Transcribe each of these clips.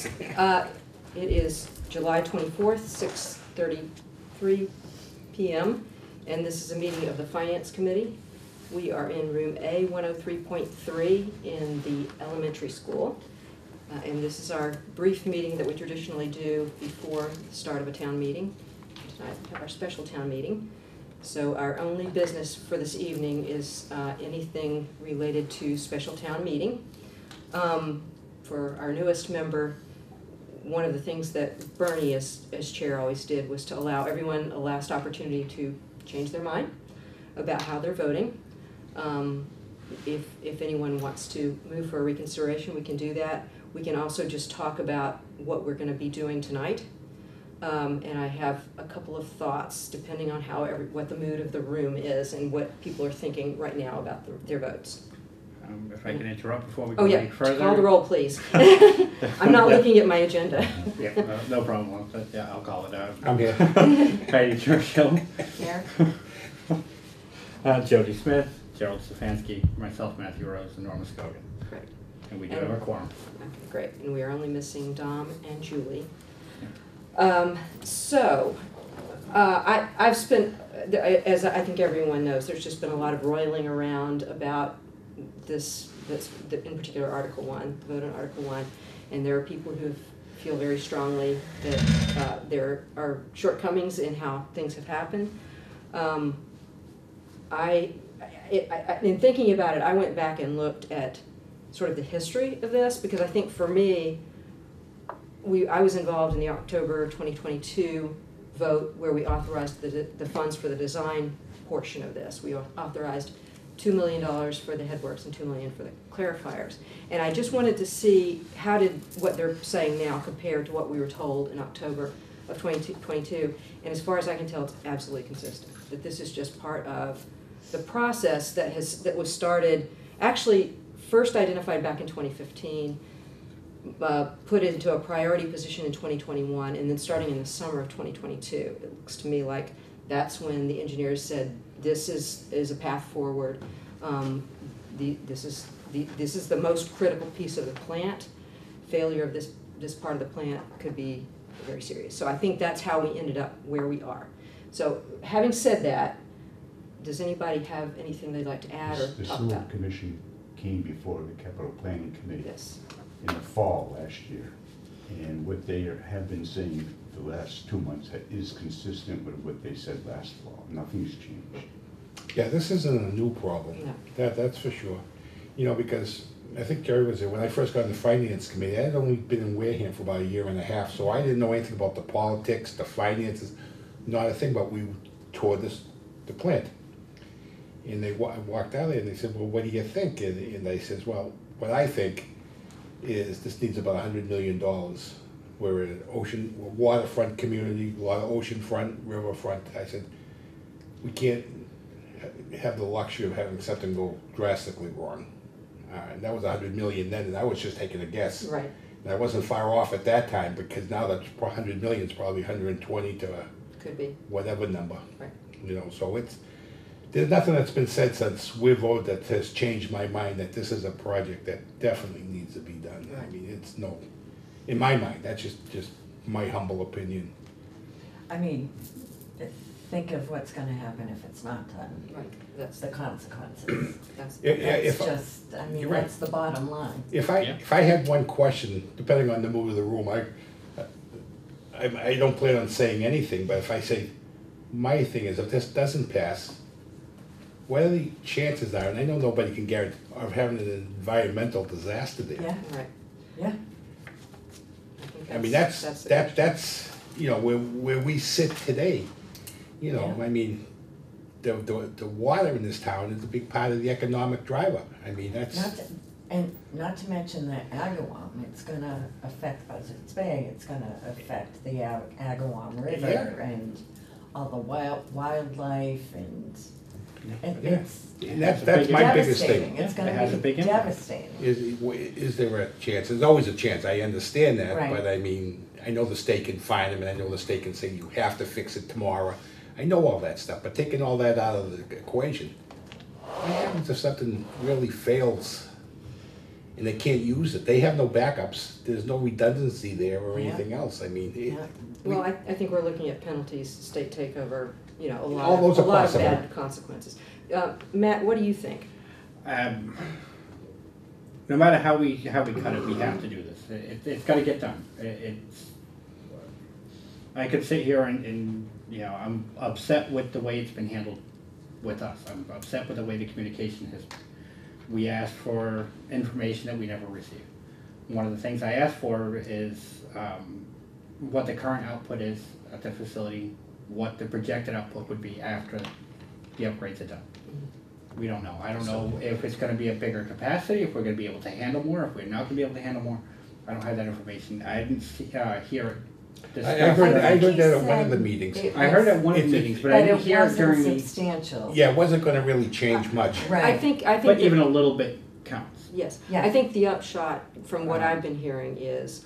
It is July 24th, 6:33 p.m., and this is a meeting of the Finance Committee. We are in room A 103.3 in the elementary school, and this is our brief meeting that we traditionally do before the start of a town meeting. Tonight we have our special town meeting. So our only business for this evening is anything related to special town meeting. For our newest member, one of the things that Bernie, as chair, always did was to allow everyone a last opportunity to change their mind about how they're voting. If anyone wants to move for a reconsideration, we can do that. We can also just talk about what we're going to be doing tonight. And I have a couple of thoughts depending on how what the mood of the room is and what people are thinking right now about their votes. If I can interrupt before we go any further. Call the roll, please. I'm not looking at my agenda. Yeah, no problem. Yeah, I'll call it out. I'm here. Patty Churchill. Here. Jody Smith, Gerald Stefanski, myself, Matthew Rose, and Norma Scogan. Great. And we do have a quorum. Okay, great. And we are only missing Dom and Julie. Yeah. I've spent, as I think everyone knows, there's just been a lot of roiling around about this in particular Article 1, vote on Article 1, and there are people who feel very strongly that there are shortcomings in how things have happened. In thinking about it, I went back and looked at sort of the history of this, because I think for me, I was involved in the October 2022 vote where we authorized the funds for the design portion of this. We authorized $2 million for the headworks and $2 million for the clarifiers. And I just wanted to see how did what they're saying now compare to what we were told in October of 2022. And as far as I can tell, it's absolutely consistent, that this is just part of the process that was started, actually first identified back in 2015, put into a priority position in 2021, and then starting in the summer of 2022. It looks to me like that's when the engineers said this is a path forward. This is the most critical piece of the plant. Failure of this part of the plant could be very serious. So I think that's how we ended up where we are. So having said that, does anybody have anything they'd like to add or the talk sewer about? commission came before the capital planning committee Yes. in the fall last year, and what they have been saying the last 2 months is consistent with what they said last fall. Nothing's changed. Yeah, this isn't a new problem. No. That's for sure. You know, because I think Jerry was there when I first got in the finance committee. I had only been in Wareham for about 1.5 years, so I didn't know anything about the politics, the finances, not a thing. But we toured the plant, and I walked out there and they said, "Well, what do you think?" And I says, "Well, what I think is this needs about $100 million. We're an waterfront community, a lot of oceanfront, riverfront." I said, "We can't have the luxury of having something go drastically wrong." And that was $100 million then, and I was just taking a guess. Right. And I wasn't far off at that time, because now that $100 million is probably 120 to Could be. whatever number. Right. You know, so there's nothing that's been said since we voted that has changed my mind that this is a project that definitely needs to be done. Right. I mean, in my mind, that's just my humble opinion. I mean, think of what's going to happen if it's not done. Right. That's The consequences. that's I mean, You're right. that's the bottom line. If I had one question, depending on the mood of the room, I don't plan on saying anything, but if I say, my thing is, if this doesn't pass, what are the chances are, and I know nobody can guarantee, of having an environmental disaster there? Yeah, right. yeah. I mean, that's you know, where we sit today. You know, Yeah. I mean, the water in this town is a big part of the economic driver. I mean, that's... Not to mention the Agawam, it's going to affect Buzzards Bay, it's going to affect the Agawam River Yeah. and all the wildlife and Yeah. it's And that's my biggest devastating. thing. It's It going has to a be big impact. devastating. Is there a chance? There's always a chance. I understand that, Right. but I mean, I know the state can fine them, and I know the state can say you have to fix it tomorrow. I know all that stuff, but taking all that out of the equation, what happens if something really fails and they can't use it. They have no backups. There's no redundancy there or Yeah. anything else. I mean, Yeah. Well, I think we're looking at penalties, state takeover, you know, All those a are lot of possible. bad consequences. Matt, what do you think? No matter how we cut it, we have to do this. It's got to get done. I could sit here and you know, I'm upset with the way it's been handled with us. I'm upset with the way the communication has. We asked for information that we never received. One of the things I asked for is what the current output is at the facility, what the projected output would be after the upgrades are done. We don't know. I don't know if it's going to be a bigger capacity, if we're going to be able to handle more, if we're not going to be able to handle more. I don't have that information. I didn't hear it. I heard think that he at one of the said meetings. I heard at one of the It's- meetings, but I didn't hear it during the. substantial. Yeah, it wasn't gonna really change much. Right. I think But that- even a little bit counts. Yes, Yeah. I think the upshot from what I've been hearing is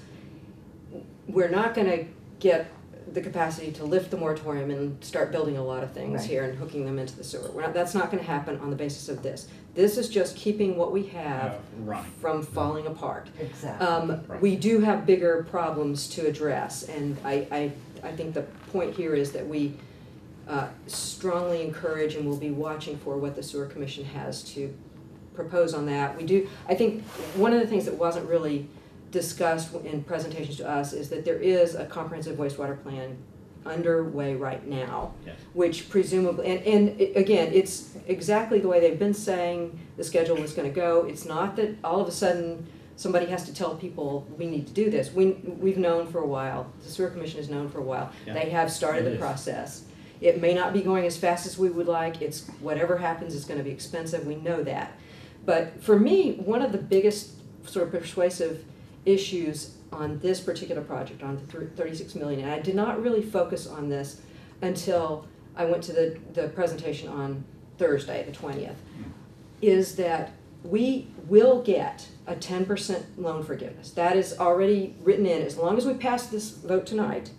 we're not gonna get the capacity to lift the moratorium and start building a lot of things Right. here and hooking them into the sewer. That's not gonna happen on the basis of this. This is just keeping what we have Running. from falling apart. Exactly. We do have bigger problems to address, and I think the point here is that we strongly encourage and will be watching for what the Sewer Commission has to propose on that. I think one of the things that wasn't really discussed in presentations to us is that there is a comprehensive wastewater plan underway right now, Yes. which presumably, again, it's exactly the way they've been saying the schedule was gonna go. It's not that all of a sudden somebody has to tell people we need to do this. We've known for a while, the Sewer Commission has known for a while. Yeah. They have started It the is. process. It may not be going as fast as we would like. It's whatever happens, it's gonna be expensive, we know that. But for me, one of the biggest sort of persuasive issues on this particular project, on the 36 million, and I did not really focus on this until I went to the presentation on Thursday, the 20th, is that we will get a 10% loan forgiveness. That is already written in. As long as we pass this vote tonight,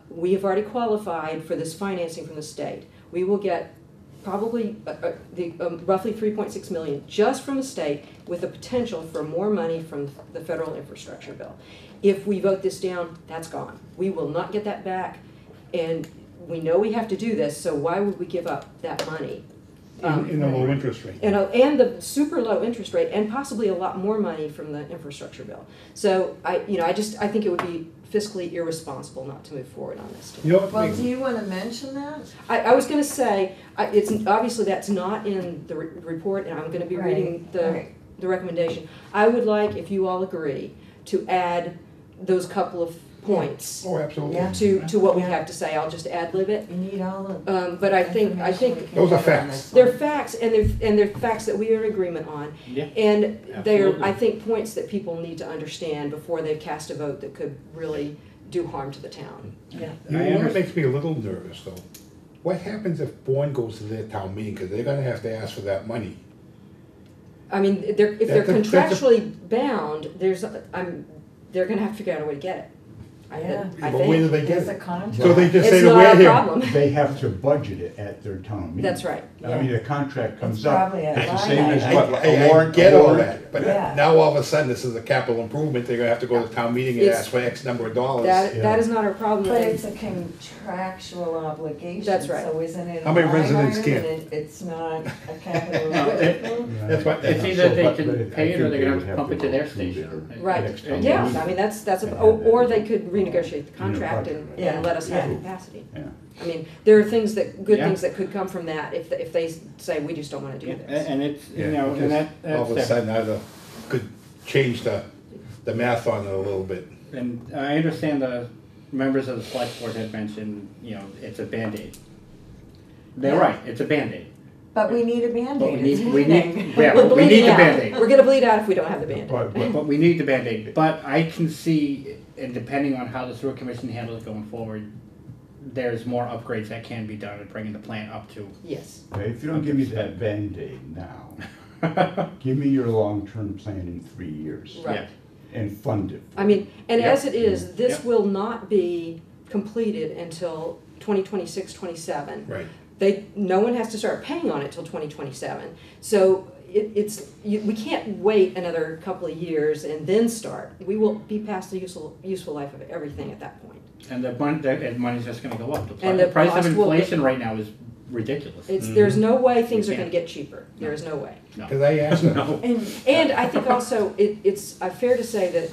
we have already qualified for this financing from the state. We will get probably roughly 3.6 million just from the state, with the potential for more money from the federal infrastructure bill. If we vote this down, that's gone. We will not get that back, and we know we have to do this, so why would we give up that money? In a low interest rate. And the super low interest rate, and possibly a lot more money from the infrastructure bill. So I think it would be fiscally irresponsible not to move forward on this. You know what Well, makes- do you want to mention that? I was going to say, it's obviously that's not in the report, and I'm going to be reading Right. the recommendation. I would like, if you all agree, to add those couple of points Oh, absolutely. Yeah. to what we Yeah. have to say. I'll just ad-lib it. You need all the But I think information we can Those are get on facts. this they're one. facts, and they're facts that we are in agreement on. Yeah. And they're, Absolutely. I think, points that people need to understand before they cast a vote that could really do harm to the town. Yeah. You I know what understand. makes me a little nervous though? What happens if Bourne goes to their town meeting, because they're gonna have to ask for that money? I mean, if they're That's a- contractually bound, they're gonna have to figure out a way to get it. Yeah. I But where do think. they get There's a it? contract. So they just say It's to not our Wareham. problem. They have to budget it at their town meeting. That's right. I mean, the contract comes It's up, probably a it's the line same as item. what, I a warrant. get a all warrant- that, but Yeah. now all of a sudden, this is a capital improvement, they're gonna have to go to town meeting and It's- ask for X number of dollars. That Yeah. is not our problem. But and- it's a contractual obligation. That's right. So isn't it a How many line residents item can? and it's not a capital No, it- improvement? That's what- It's Yeah, either so, they but- can but I pay it, or think they're they gonna would have to pump it to go their through station. Right. next town Yeah, meeting. I mean, that's, And or have they that. could renegotiate the contract and Yeah. let us have Yeah. capacity. Yeah. I mean, there are things good Yeah. things that could come from that if they say, we just don't wanna do Yeah, this. and it's, you Yeah, know, and just all of a that's, sudden, either could change the math on it a little bit. and I understand the members of the select board had mentioned, you know, it's a Band-Aid. They're Yeah. right, it's a Band-Aid. But we need a But we Band-Aid, need, it's we bleeding. need, yeah, We're we bleeding need the out. Band-Aid. We're gonna bleed out if we don't have the Band-Aid. But we need the Band-Aid. But I can see, and depending on how the sewer commission handles it going forward, there's more upgrades that can be done in bringing the plant up to. Yes. If you don't give me that Band-Aid now, give me your long-term plan in 3 years. Right. Yeah. And fund it. I mean, and Yep. as it is, this Yep. will not be completed until 2026, 27. Right. No one has to start paying on it till 2027. So we can't wait another couple of years and then start. We will be past the useful life of everything at that point. And the money's just gonna go up. And The the price of cost will- inflation right now is ridiculous. There's no way things are We gonna can't. get cheaper. There is no way. No. Because I asked them, No. And I think also, it's fair to say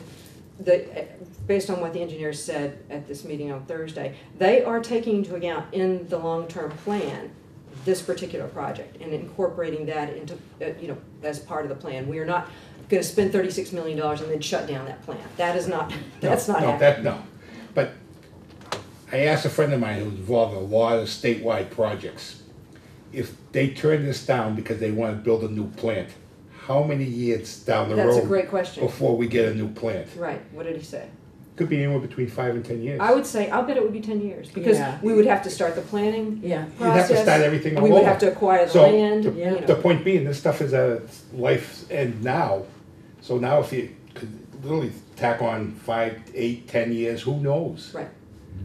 that, based on what the engineers said at this meeting on Thursday, they are taking into account in the long-term plan this particular project and incorporating that into, as part of the plan. We are not gonna spend $36 million and then shut down that plan. That is not, that's not happening. No. But I asked a friend of mine who's involved in a lot of statewide projects, if they turn this down because they want to build a new plant, how many years down the road? That's a great question. Before we get a new plant? Right, what did he say? Could be anywhere between 5 and 10 years. I would say, I'll bet it would be 10 years, because Yeah. we would have to start the planning Yeah. You'd have to process. start everything all We would over. have to acquire the So, land, Yeah. The point being, this stuff is at its life's end now. So now if you could literally tack on 5, 8, 10 years, who knows? Right.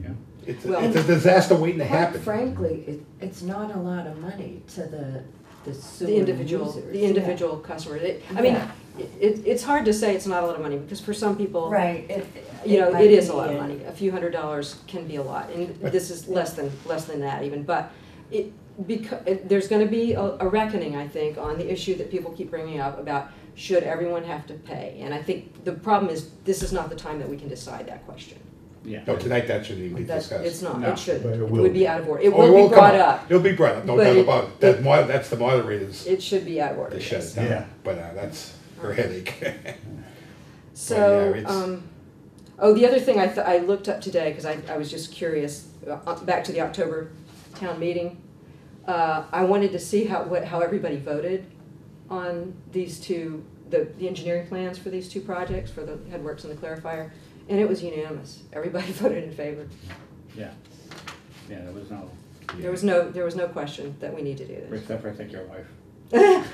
Yeah. It's Well- a disaster waiting to Quite happen. frankly, it's not a lot of money to the sewer The individual, users. the individual customer. I mean, Yeah. it's hard to say it's not a lot of money, because for some people, Right. it is a lot of might money. A few $100s can be a lot, and this is less than that even. But there's going to be a reckoning, I think, on the issue that people keep bringing up about should everyone have to pay. And I think the problem is this is not the time that we can decide that question. Yeah. No, tonight that shouldn't even be It's discussed. not. No, It shouldn't. but it It will would be be. out of order. It Oh, will be come brought up. up. It'll be brought up, no But doubt it- about it. That's the moderator's It should be out of order. to shut yes. it down. Yeah. But that's her headache. So, yeah, it's- the other thing I looked up today, because I was just curious, back to the October town meeting, I wanted to see how everybody voted on these two, the engineering plans for these two projects, for the headworks and the clarifier, and it was unanimous. Everybody voted in favor. Yeah. Yeah, there was no, There was no question that we need to do this. except for I think your wife.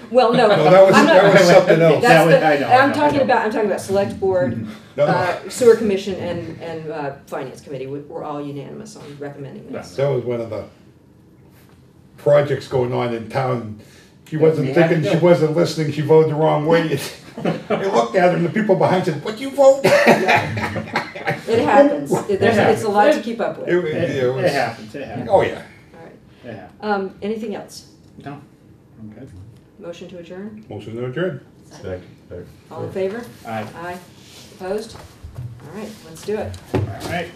Well, no, No, that was- I'm not- that was something else. That's That was- the- I know, I I'm know, talking I know. about select board, No, sewer commission, and finance committee were all unanimous on recommending this. that was one of the projects going on in town. She wasn't we had to thinking, do she it. wasn't listening, she voted the wrong way. They looked at her and the people behind said, "What'd you vote?" It happens. It's a lot to keep up with. It All was- It it was- happens, it happens. Oh, yeah. right. It happens. Anything else? No, I'm good. Motion to adjourn? Motion to adjourn. Second. All in favor? Aye. Aye. Opposed? All right, let's do it. All right.